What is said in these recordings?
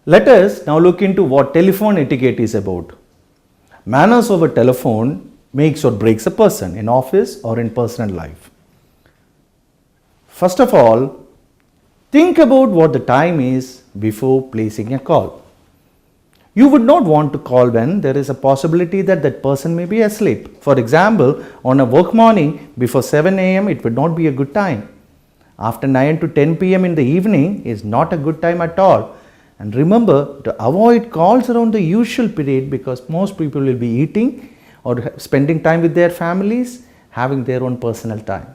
Let us now look into what telephone etiquette is about. Manners over telephone makes or breaks a person in office or in personal life. First of all, think about what the time is before placing a call. You would not want to call when there is a possibility that that person may be asleep. For example, on a work morning before 7 a.m. it would not be a good time. After 9 to 10 p.m. in the evening is not a good time at all. And remember to avoid calls around the usual period because most people will be eating or spending time with their families, having their own personal time.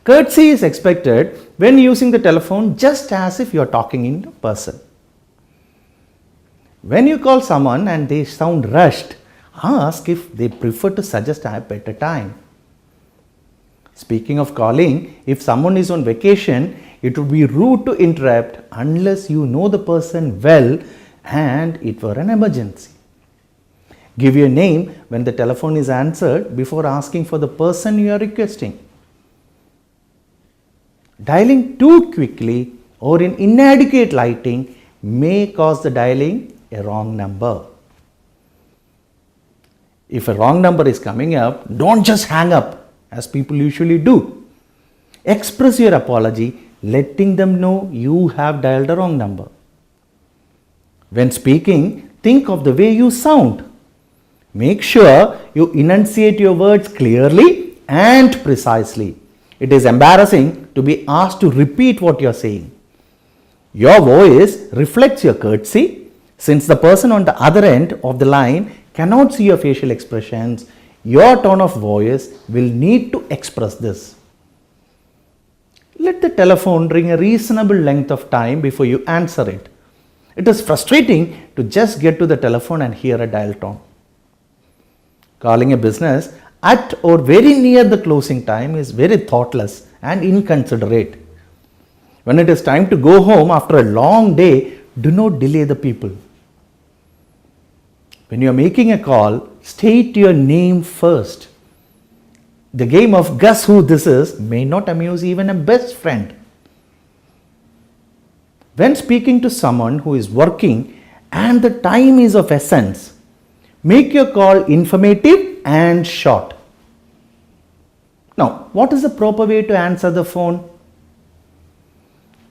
Courtesy is expected when using the telephone just as if you are talking in person. When you call someone and they sound rushed, ask if they prefer to suggest a better time. Speaking of calling, if someone is on vacation, it would be rude to interrupt unless you know the person well and it were an emergency. Give your name when the telephone is answered before asking for the person you are requesting. Dialing too quickly or in inadequate lighting may cause the dialing a wrong number. If a wrong number is coming up, don't just hang up as people usually do. Express your apology, letting them know you have dialed the wrong number. When speaking, think of the way you sound. Make sure you enunciate your words clearly and precisely. It is embarrassing to be asked to repeat what you are saying. Your voice reflects your courtesy. Since the person on the other end of the line cannot see your facial expressions, your tone of voice will need to express this. Let the telephone ring a reasonable length of time before you answer it. It is frustrating to just get to the telephone and hear a dial tone. Calling a business at or very near the closing time is very thoughtless and inconsiderate. When it is time to go home after a long day, do not delay the people. When you are making a call, state your name first. The game of guess who this is may not amuse even a best friend. When speaking to someone who is working and the time is of essence, make your call informative and short. Now, what is the proper way to answer the phone?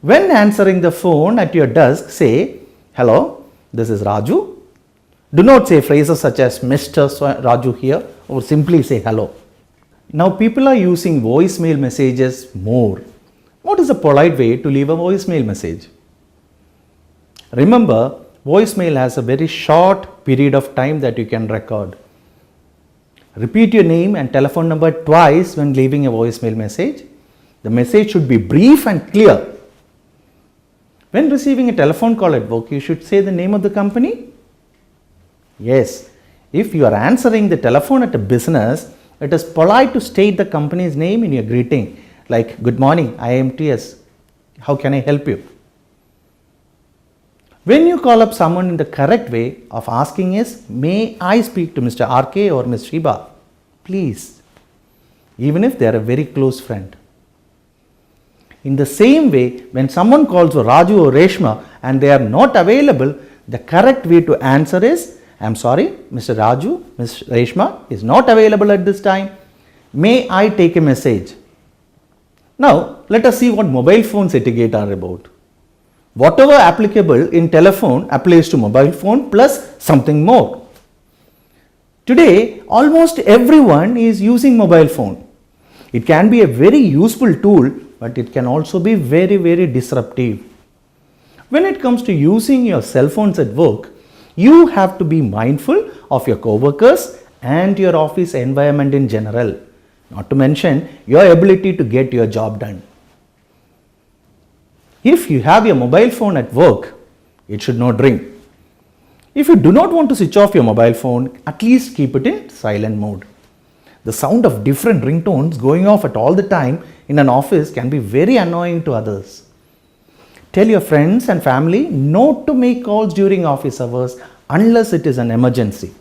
When answering the phone at your desk, say, "Hello, this is Raju." Do not say phrases such as "Mr. Raju here" or simply say hello. Now people are using voicemail messages more. What is a polite way to leave a voicemail message? Remember, voicemail has a very short period of time that you can record. Repeat your name and telephone number twice when leaving a voicemail message. The message should be brief and clear. When receiving a telephone call at work, you should say the name of the company. Yes, if you are answering the telephone at a business, it is polite to state the company's name in your greeting, like "Good morning, IMTS. How can I help you?" When you call up someone in the correct way of asking is, "May I speak to Mr. RK or Ms. Shiba?" Please, even if they are a very close friend. In the same way, when someone calls Raju or Reshma and they are not available, the correct way to answer is, "I'm sorry, Mr. Raju, Ms. Reshma is not available at this time. May I take a message?" Now, let us see what mobile phones etiquette are about. Whatever applicable in telephone applies to mobile phone plus something more. Today, almost everyone is using mobile phone. It can be a very useful tool, but it can also be very, very disruptive. When it comes to using your cell phones at work, you have to be mindful of your co-workers and your office environment in general, not to mention your ability to get your job done. If you have your mobile phone at work, it should not ring. If you do not want to switch off your mobile phone, at least keep it in silent mode. The sound of different ringtones going off at all the time in an office can be very annoying to others. Tell your friends and family not to make calls during office hours unless it is an emergency.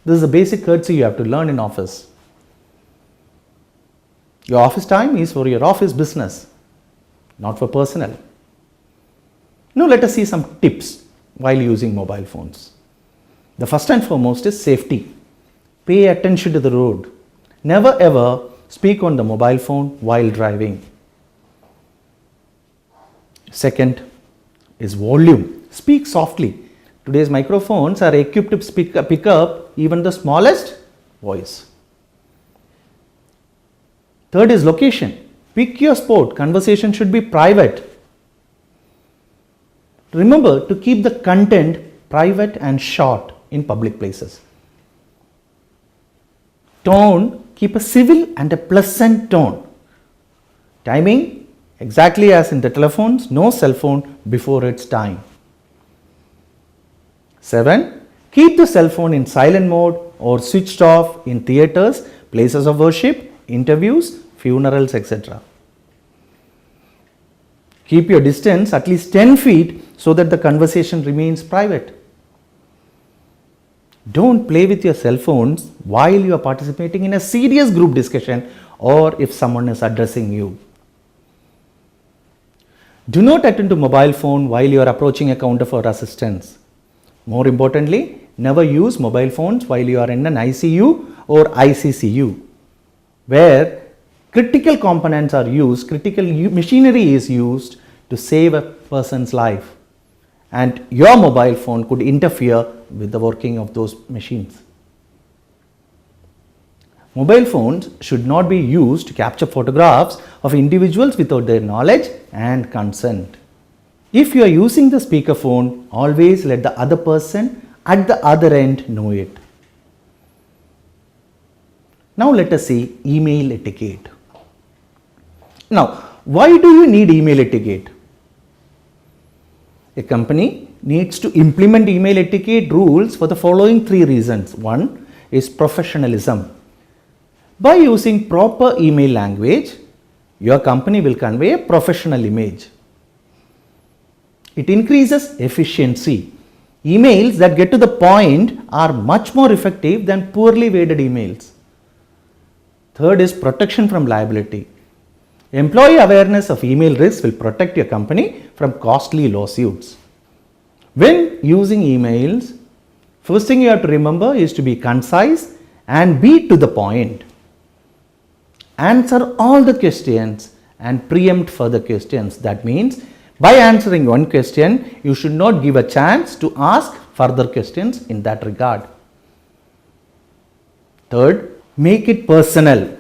This is a basic courtesy you have to learn in office. Your office time is for your office business, not for personal. Now let us see some tips while using mobile phones. The first and foremost is safety. Pay attention to the road. Never ever speak on the mobile phone while driving. Second is volume. Speak softly. Today's microphones are equipped to pick up even the smallest voice. Third is location. Pick your spot. Conversation should be private. Remember to keep the content private and short in public places. Tone, keep a civil and a pleasant tone. Timing, exactly as in the telephones, no cell phone before its time. 7. Keep the cell phone in silent mode or switched off in theaters, places of worship, interviews, funerals, etc. Keep your distance at least 10 feet so that the conversation remains private. Don't play with your cell phones while you are participating in a serious group discussion or if someone is addressing you. Do not attend to mobile phone while you are approaching a counter for assistance. More importantly, never use mobile phones while you are in an ICU or ICCU, where critical components are used, critical machinery is used to save a person's life, and your mobile phone could interfere with the working of those machines. Mobile phones should not be used to capture photographs of individuals without their knowledge and consent. If you are using the speakerphone, always let the other person at the other end know it. Now let us see email etiquette. Now, why do you need email etiquette? A company needs to implement email etiquette rules for the following 3 reasons. 1 is professionalism. By using proper email language, your company will convey a professional image. It increases efficiency. Emails that get to the point are much more effective than poorly worded emails. Third is protection from liability. Employee awareness of email risks will protect your company from costly lawsuits. When using emails, first thing you have to remember is to be concise and be to the point. Answer all the questions and preempt further questions. That means by answering one question, you should not give a chance to ask further questions in that regard. Third, make it personal.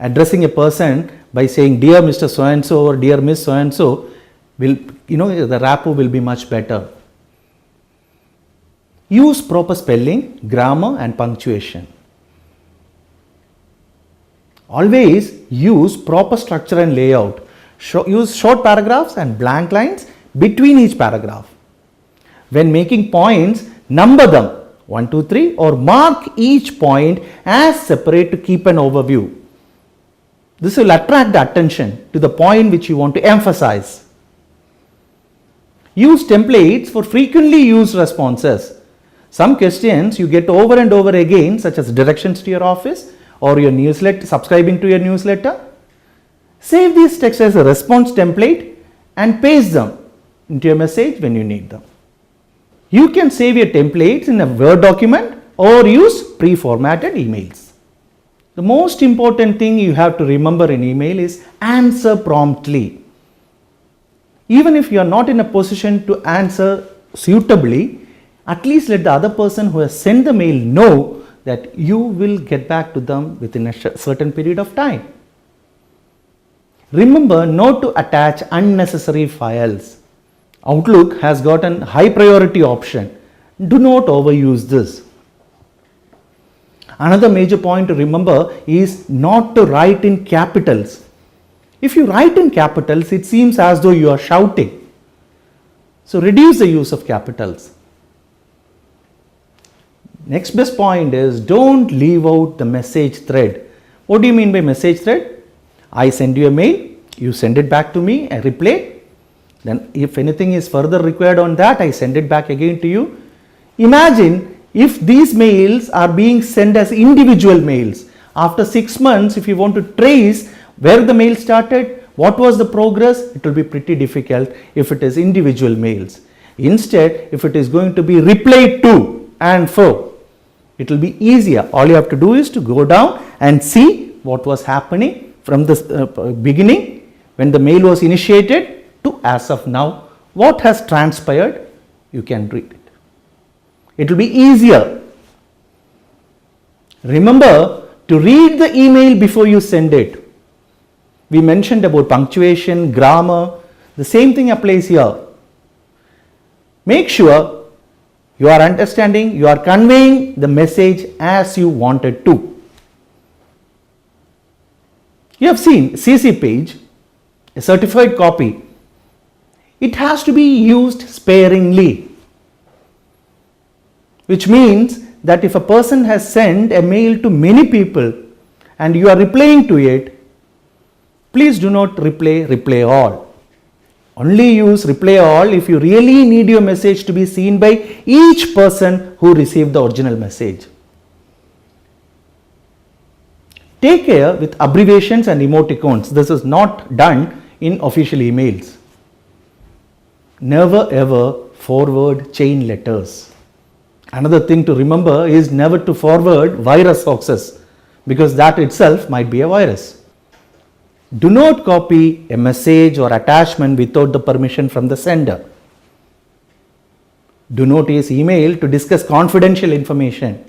Addressing a person by saying dear Mr. So-and-so or dear Miss So-and-so will, the rapport will be much better. Use proper spelling, grammar and punctuation. Always use proper structure and layout. Use short paragraphs and blank lines between each paragraph. When making points, number them 1, 2, 3 or mark each point as separate to keep an overview. This will attract the attention to the point which you want to emphasize. Use templates for frequently used responses. Some questions you get over and over again, such as directions to your office or your newsletter, subscribing to your newsletter. Save these texts as a response template and paste them into your message when you need them. You can save your templates in a Word document or use pre-formatted emails. The most important thing you have to remember in email is answer promptly. Even if you are not in a position to answer suitably, at least let the other person who has sent the mail know that you will get back to them within a certain period of time. Remember not to attach unnecessary files. Outlook has got a high priority option. Do not overuse this. Another major point to remember is not to write in capitals. If you write in capitals, it seems as though you are shouting. So reduce the use of capitals. Next best point is don't leave out the message thread. What do you mean by message thread? I send you a mail, you send it back to me, I reply. Then if anything is further required on that, I send it back again to you. Imagine if these mails are being sent as individual mails. After 6 months, if you want to trace where the mail started, What was the progress? It will be pretty difficult if it is individual mails. Instead, if it is going to be replied to and fro, it will be easier. All you have to do is to go down and see what was happening from the beginning when the mail was initiated to as of now. What has transpired, you can read it. It will be easier. Remember to read the email before you send it. We mentioned about punctuation, grammar. The same thing applies here. Make sure you are understanding, you are conveying the message as you wanted to. You have seen CC page, a certified copy. It has to be used sparingly, which means that if a person has sent a mail to many people and you are replying to it, please do not reply all. Only use reply all if you really need your message to be seen by each person who received the original message. Take care with abbreviations and emoticons. This is not done in official emails. Never ever forward chain letters. Another thing to remember is never to forward virus hoaxes, because that itself might be a virus. Do not copy a message or attachment without the permission from the sender. Do not use email to discuss confidential information.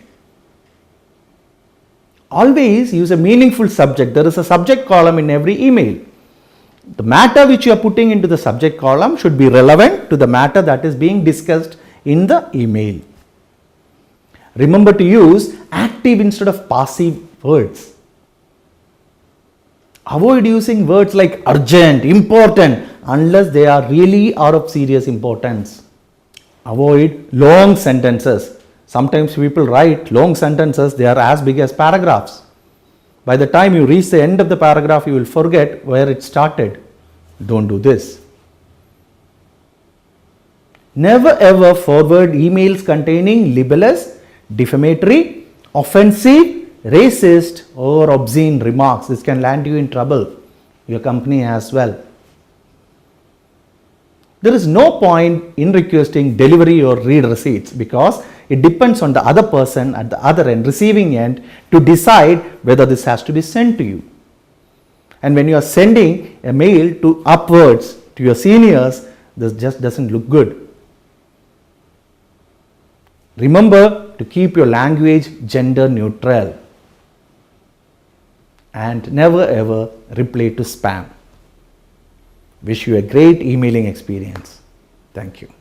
Always use a meaningful subject. There is a subject column in every email. The matter which you are putting into the subject column should be relevant to the matter that is being discussed in the email. Remember to use active instead of passive words. Avoid using words like urgent, important, unless they are really are of serious importance. Avoid long sentences. Sometimes people write long sentences, they are as big as paragraphs. By the time you reach the end of the paragraph, you will forget where it started. Don't do this. Never ever forward emails containing libelous, defamatory, offensive, racist or obscene remarks. This can land you in trouble, your company as well. There is no point in requesting delivery or read receipts, because it depends on the other person at the other end, receiving end, to decide whether this has to be sent to you. And when you are sending a mail to upwards to your seniors, this just doesn't look good. Remember to keep your language gender neutral. And never ever reply to spam. Wish you a great emailing experience. Thank you.